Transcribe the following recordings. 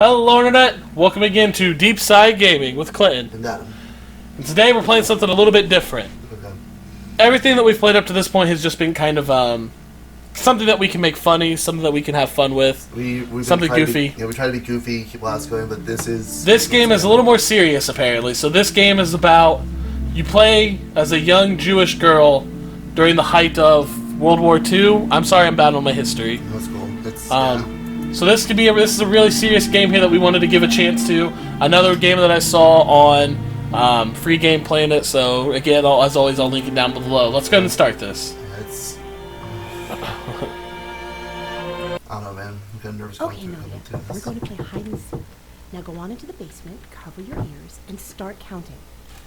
Hello Internet! Welcome again to Deep Side Gaming with Clinton. And Adam. And today we're playing something a little bit different. Okay. Everything that we've played up to this point has just been kind of something that we can make funny, something that we can have fun with, something goofy. We try to be goofy, keep laughs going, but This game is a little more serious apparently. So this game is about, you play as a young Jewish girl during the height of World War II. I'm sorry, I'm bad on my history. That's cool. So this is a really serious game here that we wanted to give a chance to. Another game that I saw on Free Game playing it. So again, as always, I'll link it down below. Let's go ahead and start this. I don't know, man. I'm kind of nervous. Okay, Nadia, we're going to play hide and seek. Now go on into the basement, cover your ears, and start counting.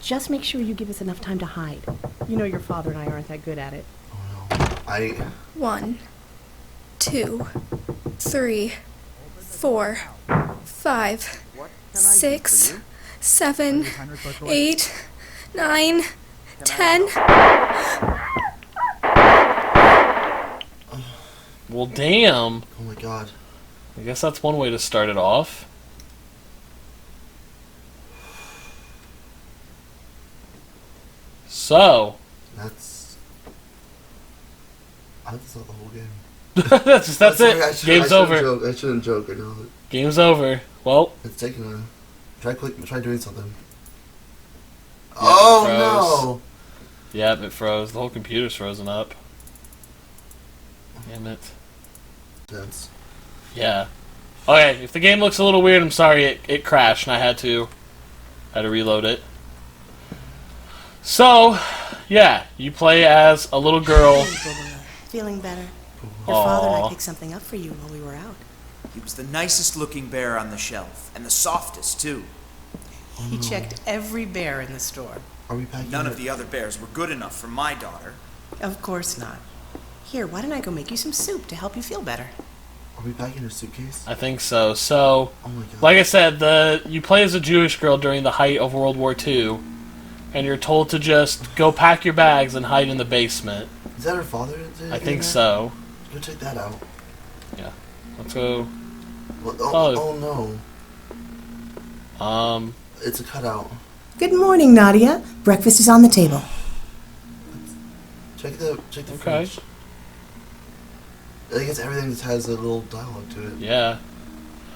Just make sure you give us enough time to hide. You know your father and I aren't that good at it. Oh no. 1, 2, 3, 4, 5, 6, 7, 8, 9, 10. Well, damn. Oh my god. I guess that's one way to start it off. So. That's not the whole game. that's it. Game's over. I shouldn't joke. I know. Game's over. Well. It's taking a... Try doing something. Yeah, oh no! Yep, it froze. The whole computer's frozen up. Damn it. Tense. Yeah. Okay, if the game looks a little weird, I'm sorry. It crashed and I had to reload it. So, yeah, you play as a little girl. Feeling better? Your father and I picked something up for you while we were out. He was the nicest looking bear on the shelf, and the softest too. He checked every bear in the store. Are we packing None of the other bears were good enough for my daughter. Of course not. Here, why don't I go make you some soup to help you feel better? Are we packing her suitcase? I think so. So, oh my god. Like I said, you play as a Jewish girl during the height of World War II, and you're told to just go pack your bags and hide in the basement. Is that her father? I think so. Go check that out. Yeah. Let's go. Well, oh no. It's a cutout. Good morning, Nadia. Breakfast is on the table. Check the fridge. I guess everything just has a little dialogue to it. Yeah.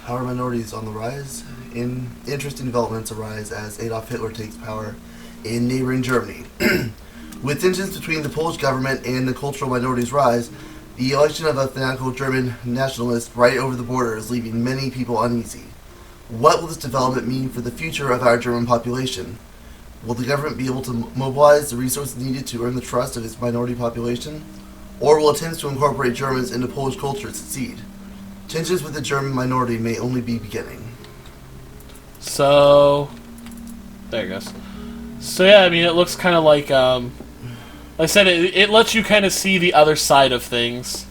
How are minorities on the rise? Interesting developments arise as Adolf Hitler takes power in neighboring Germany. With tensions between the Polish government and the cultural minorities rise, the election of a fanatical German nationalist right over the border is leaving many people uneasy. What will this development mean for the future of our German population? Will the government be able to mobilize the resources needed to earn the trust of its minority population? Or will attempts to incorporate Germans into Polish culture succeed? Tensions with the German minority may only be beginning. So, there it goes. So yeah, I mean, it looks kind of like, like I said, it lets you kind of see the other side of things.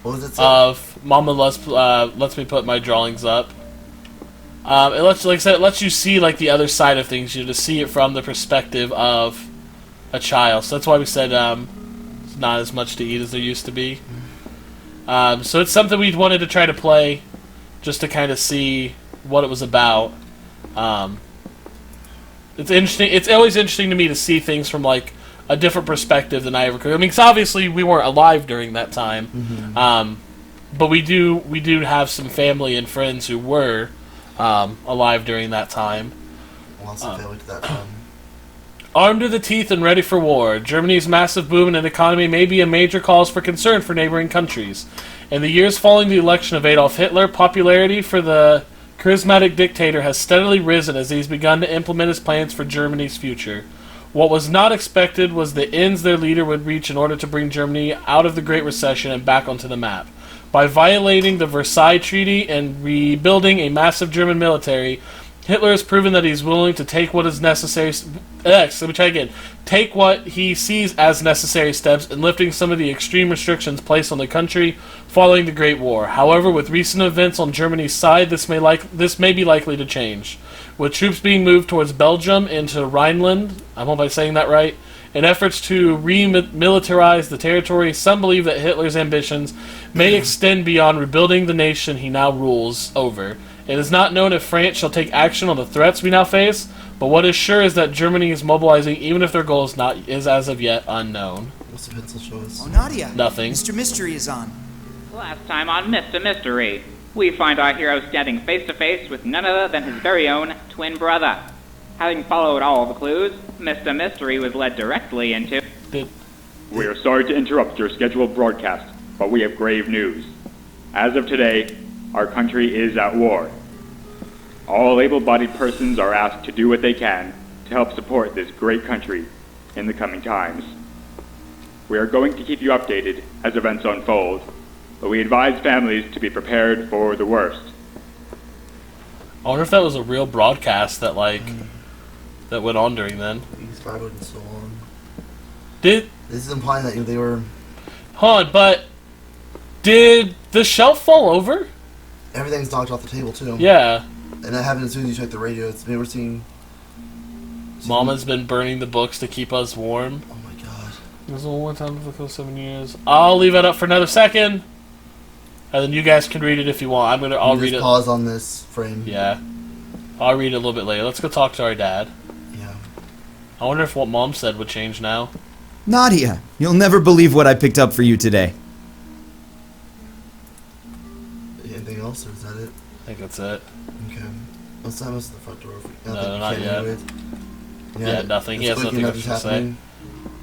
What was it say? Of Mama lets me put my drawings up. It lets, like I said, it lets you see like the other side of things. You know, to see it from the perspective of a child. So that's why we said it's not as much to eat as there used to be. So it's something we wanted to try to play, just to kind of see what it was about. It's interesting. It's always interesting to me to see things from like a different perspective than I ever could. I mean, because obviously we weren't alive during that time, but we do have some family and friends who were alive during that time. Lots of family to that time. Armed to the teeth and ready for war, Germany's massive boom in economy may be a major cause for concern for neighboring countries. In the years following the election of Adolf Hitler, popularity for the charismatic dictator has steadily risen as he's begun to implement his plans for Germany's future. What was not expected was the ends their leader would reach in order to bring Germany out of the Great Recession and back onto the map. By violating the Versailles Treaty and rebuilding a massive German military, Hitler has proven that he's willing to take what is necessary. Let me try again. Take what he sees as necessary steps in lifting some of the extreme restrictions placed on the country following the Great War. However, with recent events on Germany's side, this may be likely to change. With troops being moved towards Belgium into Rhineland, I hope I'm saying that right, in efforts to remilitarize the territory, some believe that Hitler's ambitions may extend beyond rebuilding the nation he now rules over It is not known if France shall take action on the threats we now face, but what is sure is that Germany is mobilizing even if their goal is as of yet unknown. What's the pencil show us? Oh, Nadia. Nothing. Mr. Mystery is on. Last time on Mr. Mystery, we find our hero standing face to face with none other than his very own twin brother. Having followed all the clues, Mr. Mystery was led directly into... We are sorry to interrupt your scheduled broadcast, but we have grave news. As of today, our country is at war. All able-bodied persons are asked to do what they can to help support this great country in the coming times. We are going to keep you updated as events unfold, but we advise families to be prepared for the worst. I wonder if that was a real broadcast that, that went on during then. These five and so on. This is implying that they were... Hold on, but did the shelf fall over? Everything's knocked off the table, too. Yeah. And that happened as soon as you check the radio. They were seeing... Mama's been burning the books to keep us warm. Oh my god. There's only one time for the close 7 years. I'll leave it up for another second. And then you guys can read it if you want. I'll read it. Pause on this frame. Yeah. I'll read it a little bit later. Let's go talk to our dad. Yeah. I wonder if what Mom said would change now. Nadia, you'll never believe what I picked up for you today. Anything else, or is that it? I think that's it. Okay. What's that? What's the front door? No, not yet. Yeah, nothing. He has nothing else to say.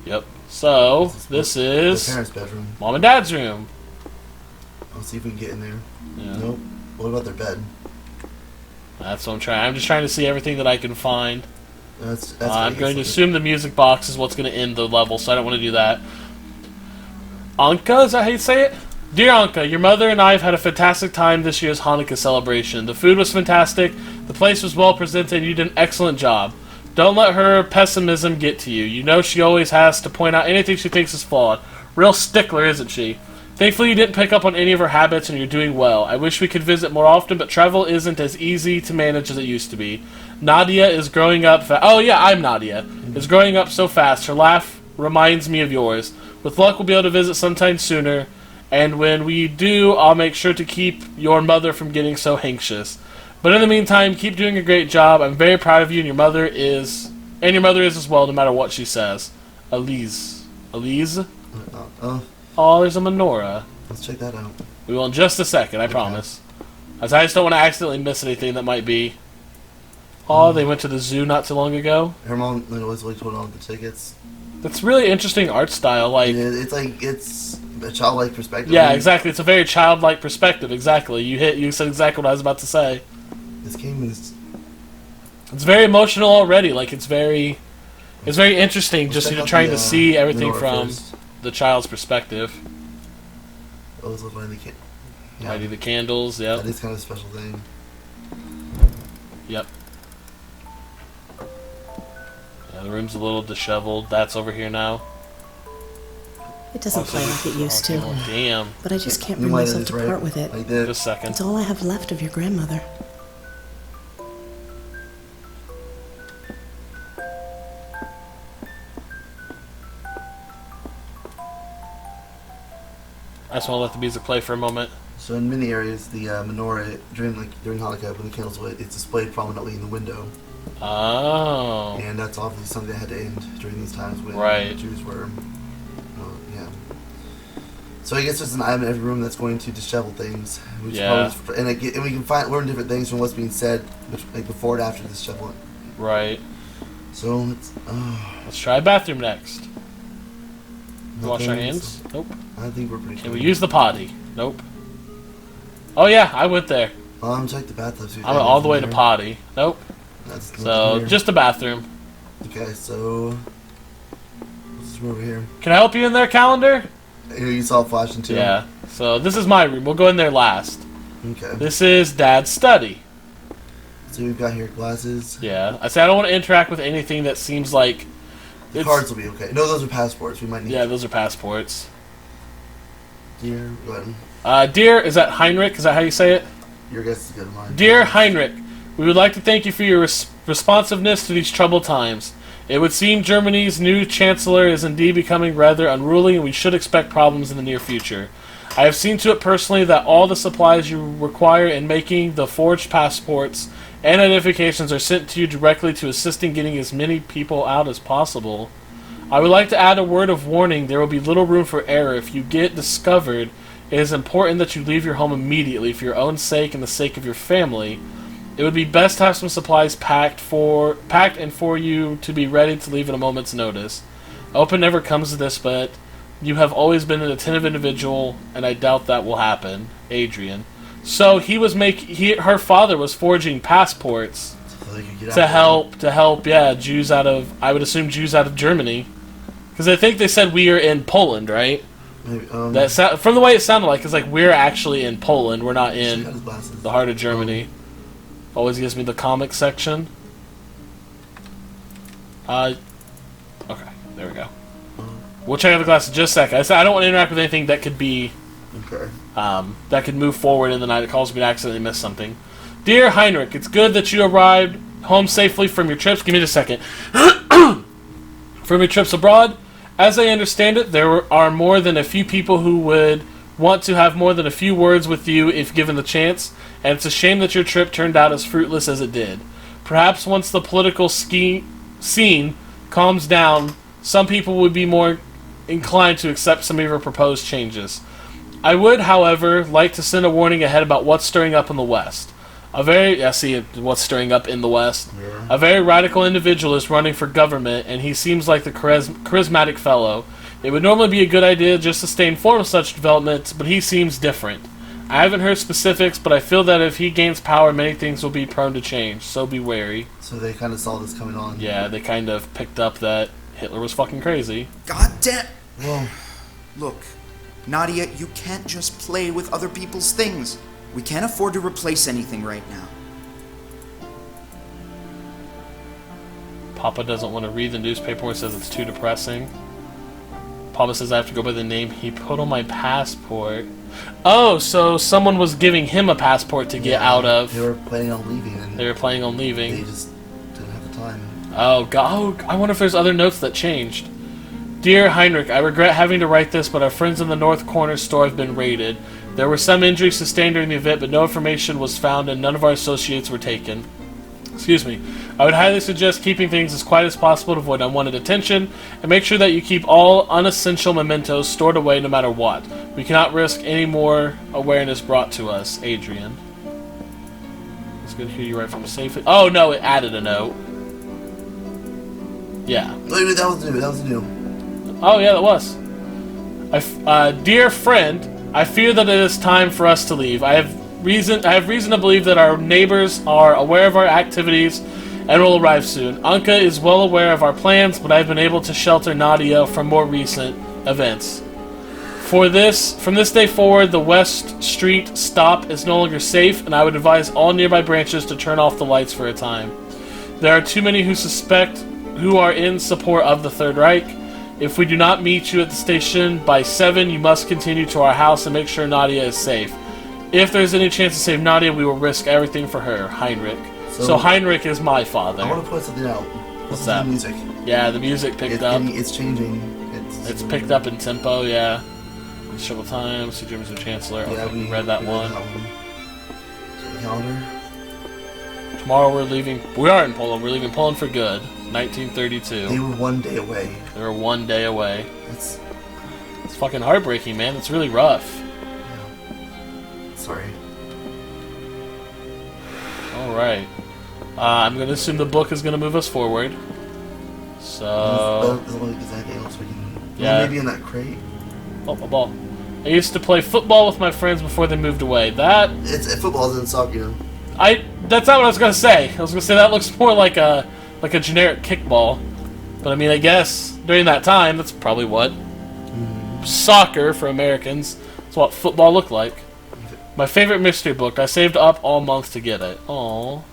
Yep. So, this is the parents' bedroom. Mom and Dad's room. I'll see if we can get in there. Yeah. Nope. What about their bed? That's what I'm trying. I'm just trying to see everything that I can find. That's I'm going to assume the music box is what's going to end the level, so I don't want to do that. Anka, is that how you say it? Dear Anka, your mother and I have had a fantastic time this year's Hanukkah celebration. The food was fantastic, the place was well presented, and you did an excellent job. Don't let her pessimism get to you. You know she always has to point out anything she thinks is flawed. Real stickler, isn't she? Thankfully you didn't pick up on any of her habits and you're doing well. I wish we could visit more often, but travel isn't as easy to manage as it used to be. Nadia is growing up oh yeah, I'm Nadia. Is growing up so fast. Her laugh reminds me of yours. With luck we'll be able to visit sometime sooner, and when we do, I'll make sure to keep your mother from getting so anxious. But in the meantime, keep doing a great job. I'm very proud of you, and your mother is as well, no matter what she says. Elise. Oh, there's a menorah. Let's check that out. We will in just a second, I promise. As I just don't want to accidentally miss anything that might be. Oh, they went to the zoo not too long ago. Her mom always told on the tickets. That's really interesting art style. It's a childlike perspective. Yeah, exactly. It's a very childlike perspective. Exactly. You said exactly what I was about to say. This game is... It's very emotional already. It's very interesting. Just trying to see everything from the child's perspective. Oh, let's look lighting the candles. Yep. That is kind of a special thing. Yep. Yeah, the room's a little disheveled. That's over here now. It doesn't play like it used to. Oh, damn. But I just can't bring myself to part with it. Just a second. It's all I have left of your grandmother. I just want to let the music play for a moment. So in many areas, the menorah during Hanukkah, when the candles lit, it's displayed prominently in the window. Oh. And that's obviously something that had to end during these times when Jews were, yeah. So I guess there's an item in every room that's going to dishevel things. Which and we can learn different things from what's being said, before and after this dishevelment. Right. So let's try bathroom next. Wash our hands? Nope. I think we're pretty clean. Can we use the potty? Nope. Oh yeah, I went there. Check the bathtub. I went all the way to potty. Nope. So just the bathroom. Okay, so this is over here. Can I help you in there, calendar? You saw it flashing too. Yeah. So this is my room. We'll go in there last. Okay. This is Dad's study. So we've got here glasses. Yeah. I say I don't want to interact with anything that seems like. The cards will be okay. No, those are passports. We might need. Yeah, those are passports. Dear, go ahead. Dear, is that Heinrich? Is that how you say it? Your guess is good. Mine. Dear Heinrich, we would like to thank you for your responsiveness to these troubled times. It would seem Germany's new chancellor is indeed becoming rather unruly, and we should expect problems in the near future. I have seen to it personally that all the supplies you require in making the forged passports and identifications are sent to you directly to assist in getting as many people out as possible. I would like to add a word of warning. There will be little room for error. If you get discovered, it is important that you leave your home immediately for your own sake and the sake of your family. It would be best to have some supplies packed and for you to be ready to leave at a moment's notice. I hope it never comes to this, but you have always been an attentive individual, and I doubt that will happen. Adrian. So her father was forging passports So they could get to out help, Jews out of, I would assume Jews out of Germany, because I think they said we are in Poland, right? Maybe, From the way it sounded like, it's like we're actually in Poland. We're not check in out his glasses. the heart of Germany. Always gives me the comic section. Okay, there we go. We'll check out the glasses in just a second. I don't want to interact with anything that could be, Okay. that could move forward in the night. It calls me to accidentally miss something. Dear Heinrich, it's good that you arrived home safely from your trips. Give me just a second. From your trips abroad. As I understand it, there are more than a few people who would want to have more than a few words with you if given the chance, and it's a shame that your trip turned out as fruitless as it did. Perhaps once the political scene calms down, some people would be more inclined to accept some of your proposed changes. I would, however, like to send a warning ahead about what's stirring up in the West. What's stirring up in the West. Yeah. A very radical individualist running for government, and he seems like the charismatic fellow. It would normally be a good idea just to stay informed of such developments, but he seems different. I haven't heard specifics, but I feel that if he gains power, many things will be prone to change, so be wary. So they kind of saw this coming on. Yeah, they kind of picked up that Hitler was fucking crazy. God damn. Well, Look, Nadia, you can't just play with other people's things. We can't afford to replace anything right now. Papa doesn't want to read the newspaper where it says it's too depressing. Papa says I have to go by the name he put on my passport. Oh, so someone was giving him a passport to get out of. They were planning on leaving. And They were planning on leaving. They just didn't have the time. Oh, God. I wonder if there's other notes that changed. Dear Heinrich, I regret having to write this, but our friends in the North Corner store have been raided. There were some injuries sustained during the event, but no information was found and none of our associates were taken. Excuse me. I would highly suggest keeping things as quiet as possible to avoid unwanted attention, and make sure that you keep all unessential mementos stored away no matter what. We cannot risk any more awareness brought to us. Adrian. It's good to hear you write from safely. Oh, no, it added a note. Yeah. Wait, that was new. That was new. Oh, yeah, that was. Dear friend, I fear that it is time for us to leave. I have reason to believe that our neighbors are aware of our activities and will arrive soon. Anka is well aware of our plans, but I've been able to shelter Nadia from more recent events. From this day forward, the West Street stop is no longer safe, and I would advise all nearby branches to turn off the lights for a time. There are too many who are in support of the Third Reich. If we do not meet you at the station by 7, you must continue to our house and make sure Nadia is safe. If there's any chance to save Nadia, we will risk everything for her. Heinrich. So Heinrich is my father. I want to point something out. What's that? The music. Yeah, the music picked up. It's changing. It's picked up in tempo, yeah. Several times. See Germany's new chancellor. Yeah, Okay, we read that one. So the calendar. Tomorrow we're leaving. We are in Poland. We're leaving Poland for good. 1932. They were 1 day away. They were 1 day away. That's It's fucking heartbreaking, man. It's really rough. sorry. Alright. I'm going to assume the book is going to move us forward. So... As long as anything else we can. Yeah. Maybe in that crate. Oh, a ball. I used to play football with my friends before they moved away. It's football isn't soccer. That's not what I was going to say. I was going to say that looks more like a generic kickball. But I mean, I guess during that time, that's probably what soccer for Americans. That's what football looked like. My favorite mystery book. I saved up all month to get it. Aww.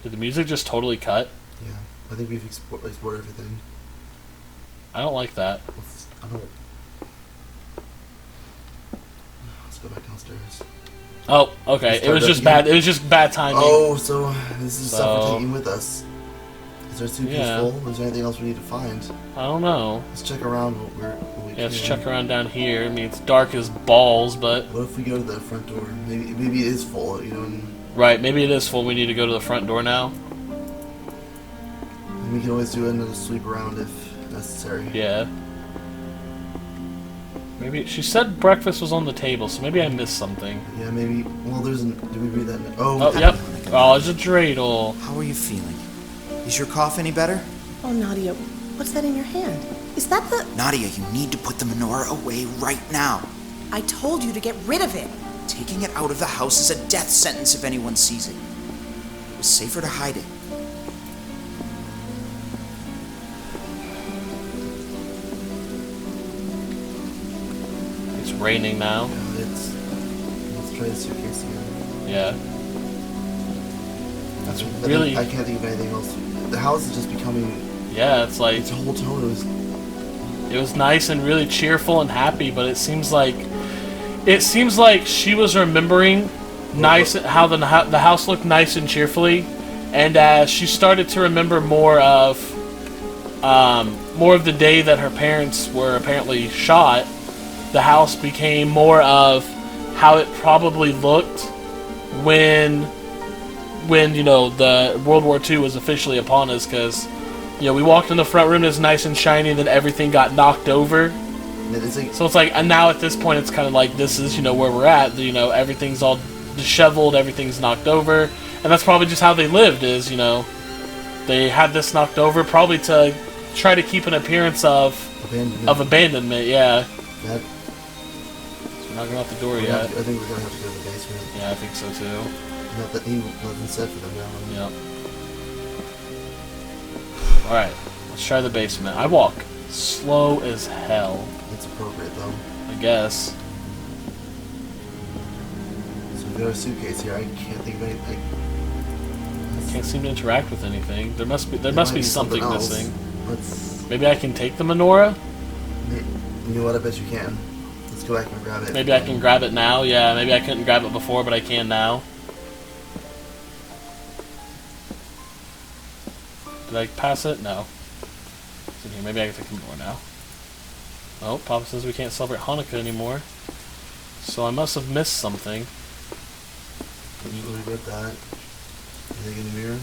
Did the music just totally cut? Yeah, I think we've explored everything. I don't like that. Let's go back downstairs. Oh, okay. It was just bad. It was just bad timing. Oh, so this is stuff we're taking with us. Is our suitcase Yeah. full? Is there anything else we need to find? I don't know. Let's check around what we Yeah, can. let's check around down here. I mean, it's dark as balls, but... What if we go to the front door? Maybe it is full, you know, and Right, maybe it is full. We need to go to the front door now. we can always do another sweep around if necessary. Yeah. Maybe... She said breakfast was on the table, so maybe I missed something. Yeah, maybe. Well, there's an. Did we read that? Oh, yep. Oh, it's a dreidel. How are you feeling? Is your cough any better? Oh, Nadia, what's that in your hand? Is that the... Nadia, you need to put the menorah away right now. I told you to get rid of it. Taking it out of the house is a death sentence if anyone sees it. It was safer to hide it. It's raining now. Yeah, let's try the suitcase again. Yeah. That's I really... I can't think of anything else. The house is just becoming. Yeah, it's like... Its whole tone was. It was nice and really cheerful and happy, but it seems like she was remembering nice how the house looked nice and cheerfully, and as she started to remember more of the day that her parents were apparently shot, the house became more of how it probably looked when you know the World War II was officially upon us, because you know we walked in the front room, it was nice and shiny, and then everything got knocked over. So it's like, and now at this point, it's kind of like this is, you know, where we're at. You know, everything's all disheveled, everything's knocked over, and that's probably just how they lived. Is, you know, they had this knocked over probably to try to keep an appearance of abandonment. Yeah. That, So we're not going out the door yet. I think we're gonna have to go to the basement. Yeah, I think so too. Not that nothing said for them now. Yep. All right, let's try the basement. I walk slow as hell. It's appropriate though. I guess. So we got our suitcase here. I can't think of anything. I can't seem to interact with anything. There must be something else. missing. Let's. Maybe I can take the menorah. You know what? I bet you can. Let's go back and grab it. Maybe I can grab it now. Yeah, maybe I couldn't grab it before, but I can now. Did I pass it? No. It's in here. Maybe I can take the menorah now. Oh, Papa says we can't celebrate Hanukkah anymore. So I must have missed something. We read that. Anything in the mirror?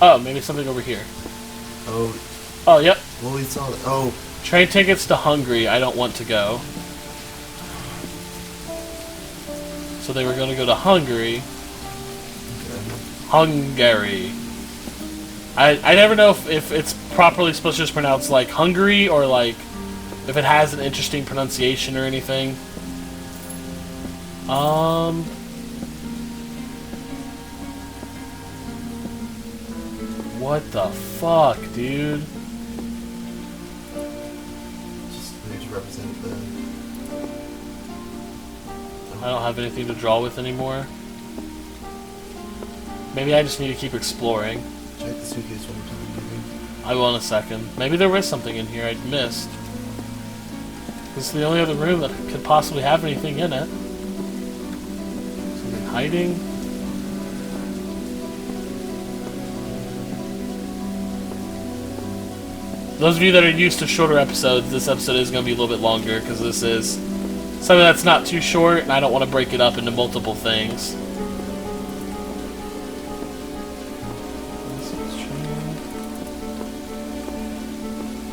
Oh, maybe something over here. Oh. Oh, yep. Well, we saw that. Oh. Train tickets to Hungary. I don't want to go. So they were going to go to Hungary. Hungary. I never know if it's properly supposed to just pronounce like Hungary or like if it has an interesting pronunciation or anything. What the fuck, dude? Just need to represent the. I don't have anything to draw with anymore. Maybe I just need to keep exploring. Check the suitcase one more time, maybe. I will in a second. Maybe there was something in here I'd missed. This is the only other room that could possibly have anything in it. Something hiding. Those of you that are used to shorter episodes, this episode is going to be a little bit longer because this is something that's not too short and I don't want to break it up into multiple things.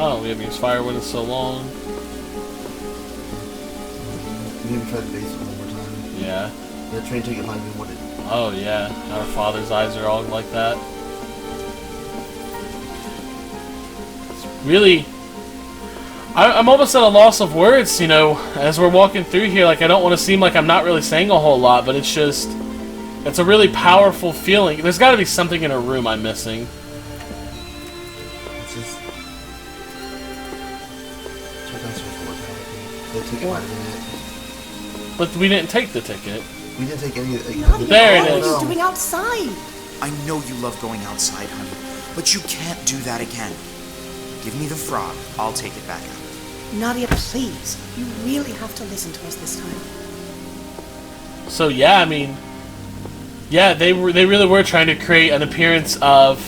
Oh, we haven't used firewood in so long. Maybe try the basement one more time. Yeah. That train ticket might be what it. Oh, yeah. Our father's eyes are all like that. It's really... I'm almost at a loss of words, you know, as we're walking through here. Like, I don't want to seem like I'm not really saying a whole lot, but it's just... It's a really powerful feeling. There's got to be something in a room I'm missing. It's just. Check downstairs one more time. I think the ticket might have been it. But we didn't take the ticket. We didn't take any. Nadia, There it what is. are you doing outside? I know you love going outside, honey, but you can't do that again. Give me the frog. I'll take it back out. Nadia, please. You really have to listen to us this time. So, yeah, I mean... Yeah, they really were trying to create an appearance of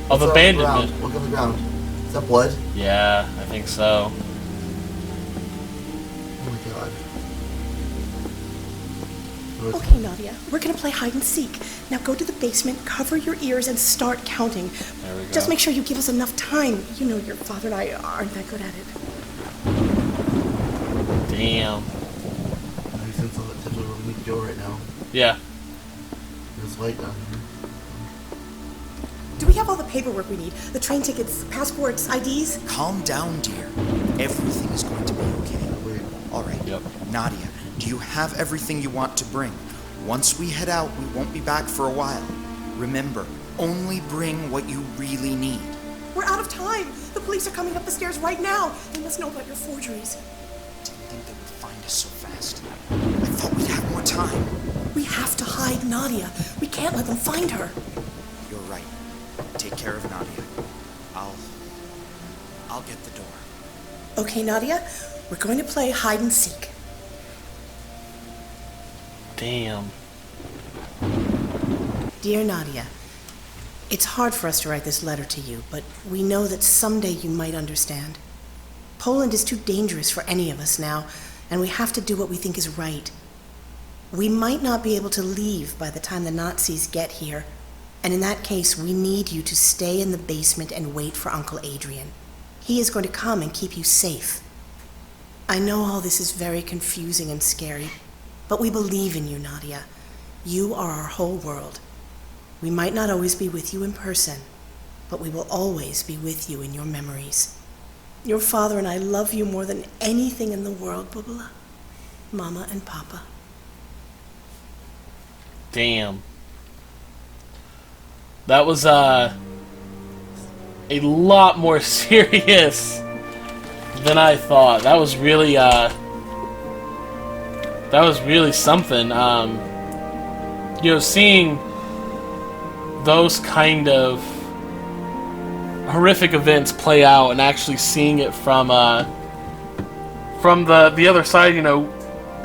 What's abandonment. Look on the ground. Is that blood? Yeah, I think so. Oh my god. Okay, Nadia, we're gonna play hide and seek. Now go to the basement, cover your ears, and start counting. There we go. Just make sure you give us enough time. You know your father and I aren't that good at it. Damn. I sense that's definitely where we need to go right now. Yeah. There's light down here. Do we have all the paperwork we need? The train tickets, passports, IDs? Calm down, dear. Everything is going to be okay. Wait. All right. Yep. Nadia, do you have everything you want to bring? Once we head out, we won't be back for a while. Remember, only bring what you really need. We're out of time. The police are coming up the stairs right now. They must know about your forgeries. Didn't think they would find us so fast. I thought we'd have more time. We have to hide Nadia. We can't let them find her. You're right. Take care of Nadia. I'll get the door. Okay, Nadia, we're going to play hide and seek. Damn. Dear Nadia, it's hard for us to write this letter to you, but we know that someday you might understand. Poland is too dangerous for any of us now, and we have to do what we think is right. We might not be able to leave by the time the Nazis get here, and in that case, we need you to stay in the basement and wait for Uncle Adrian. He is going to come and keep you safe. I know all this is very confusing and scary, but we believe in you, Nadia. You are our whole world. We might not always be with you in person, but we will always be with you in your memories. Your father and I love you more than anything in the world, Bubala. Mama and Papa. Damn. That was a lot more serious than I thought. That was really something. You know, seeing those kind of horrific events play out and actually seeing it from the other side, you know,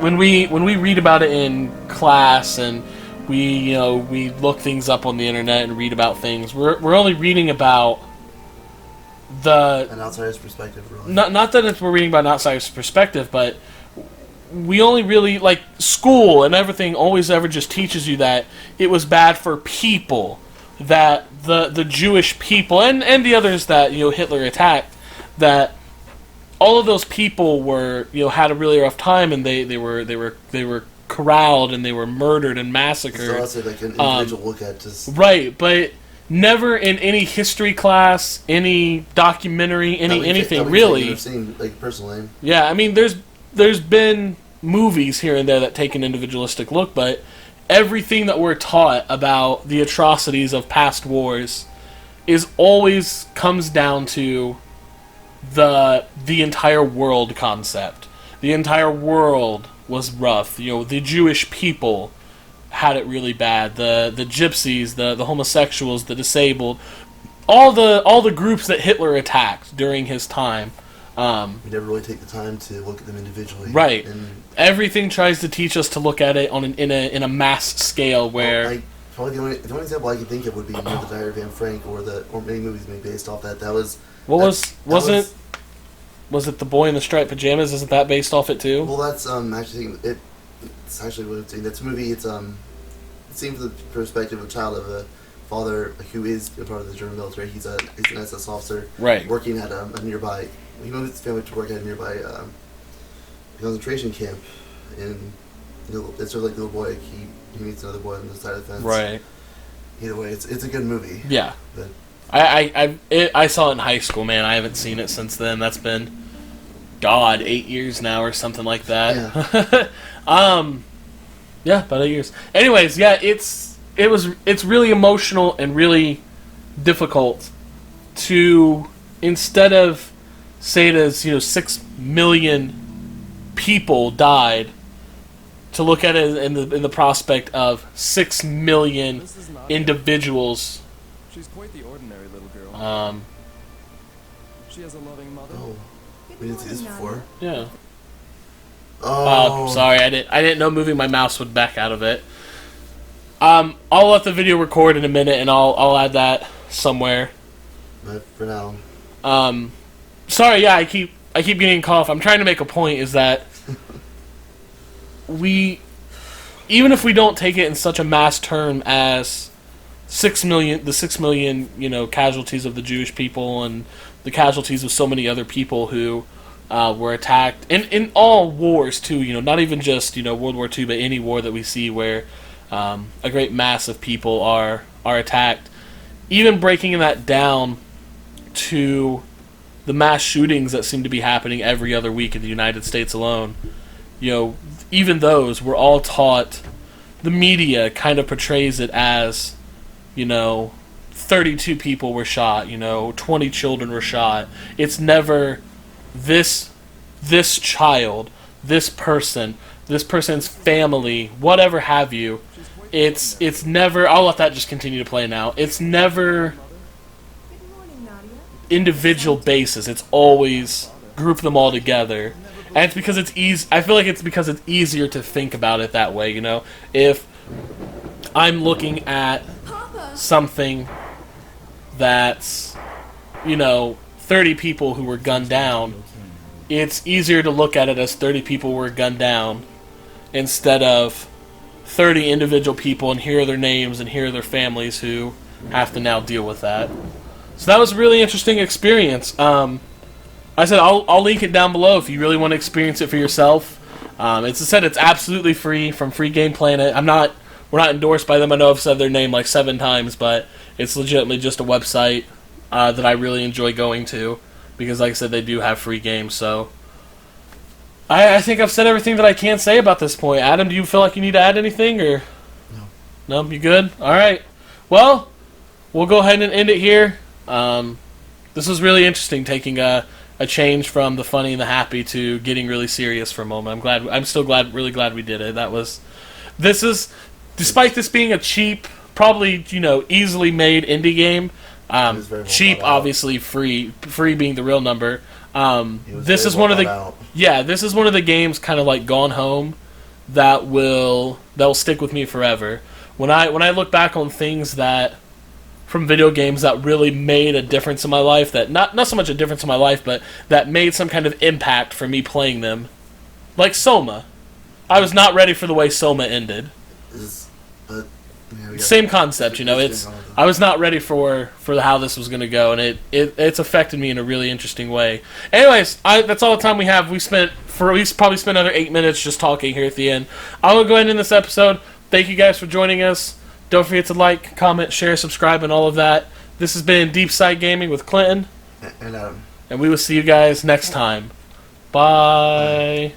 when we read about it in class and we look things up on the internet and read about things, we're only reading about an outsider's perspective, really. Not that we're reading about an outsider's perspective, but we only really, like, school and everything always ever just teaches you that it was bad for people, that the Jewish people and the others that, you know, Hitler attacked, that all of those people were, you know, had a really rough time, and they were corralled and they were murdered and massacred. So that's like an individual look at just right, but never in any history class, any documentary, anything really. I've seen, like, personally. Yeah, I mean, there's been movies here and there that take an individualistic look, but everything that we're taught about the atrocities of past wars is always comes down to the entire world concept. The entire world was rough. You know, the Jewish people had it really bad. The gypsies, the homosexuals, the disabled, all the groups that Hitler attacked during his time. We never really take the time to look at them individually. Right. And everything tries to teach us to look at it in a mass scale where. Probably the only example I can think of would be, you know, the Diary of Anne Frank or many movies made based off that. That was. Was it The Boy in the Striped Pajamas? Isn't that based off it too? Well, that's it's actually what I'm saying. That's a movie. It's seen from the perspective of a child of a father who is a part of the German military. He's an SS officer, right, working at a nearby. He moved his family to work at a nearby concentration camp, and it's sort of like the little boy. He meets another boy on the side of the fence. Right. Either way, it's a good movie. Yeah. But I saw it in high school, man. I haven't seen it since then. That's been 8 years now or something like that. Yeah. Yeah, about 8 years. Anyways, yeah, it's really emotional and really difficult to, instead of say it as, 6 million people died, to look at it in the prospect of 6 million individuals. She's quite the ordinary little girl. She has a loving mother. Oh, we didn't see this before. Yeah. Oh, sorry, I didn't know moving my mouse would back out of it. I'll let the video record in a minute, and I'll add that somewhere. But for now, sorry, yeah, I keep getting a cough. I'm trying to make a point is that even if we don't take it in such a mass term as 6 million, the 6 million, casualties of the Jewish people and the casualties of so many other people who were attacked, and in all wars too, not even just, World War II, but any war that we see where a great mass of people are attacked. Even breaking that down to the mass shootings that seem to be happening every other week in the United States alone, even those we're all taught, the media kind of portrays it as, 32 people were shot, 20 children were shot. It's never this child, this person's family, whatever have you. It's never, I'll let that just continue to play now. It's never individual basis. It's always group them all together. And it's because it's easy. I feel like it's because it's easier to think about it that way, If I'm looking at something that's, 30 people who were gunned down, it's easier to look at it as 30 people were gunned down instead of 30 individual people, and here are their names and here are their families who have to now deal with that. So that was a really interesting experience. I said I'll link it down below if you really want to experience it for yourself. It's absolutely free from Free Game Planet. We're not endorsed by them. I know I've said their name like 7 times, but it's legitimately just a website that I really enjoy going to because, like I said, they do have free games. So I think I've said everything that I can say about this point. Adam, do you feel like you need to add anything, or no? You good? All right. Well, we'll go ahead and end it here. This was really interesting, taking a change from the funny and the happy to getting really serious for a moment. I'm still really glad we did it. This is, despite this being a cheap, probably, easily made indie game, cheap, obviously, free being the real number. This is one of the games kind of like Gone Home that will stick with me forever. When I look back on things that from video games that really made a difference in my life, that not so much a difference in my life, but that made some kind of impact for me playing them, like Soma. I was not ready for the way Soma ended. Same concept, I was not ready for how this was going to go, and it's affected me in a really interesting way. Anyways, that's all the time we have. We probably spent another 8 minutes just talking here at the end. I'm going to go ahead and end this episode. Thank you guys for joining us. Don't forget to like, comment, share, subscribe, and all of that. This has been Deep Side Gaming with Clinton. And Adam. And we will see you guys next time. Bye.